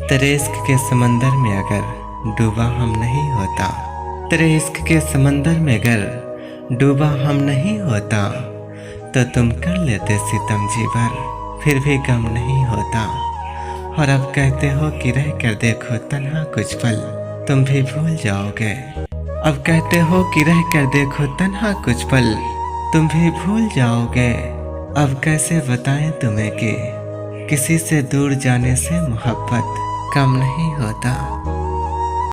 तेरे इश्क के समंदर में अगर डूबा हम नहीं होता, तेरे इश्क के समंदर में अगर डूबा हम नहीं होता, तो तुम कर लेते सितम जी भर, फिर भी गम नहीं होता। और अब कहते हो कि रह कर देखो तन्हा कुछ पल, तुम भी भूल जाओगे। अब कहते हो कि रह कर देखो तन्हा कुछ पल, तुम भी भूल जाओगे। अब कैसे बताएं तुम्हें कि किसी से दूर जाने से मोहब्बत कम नहीं होता।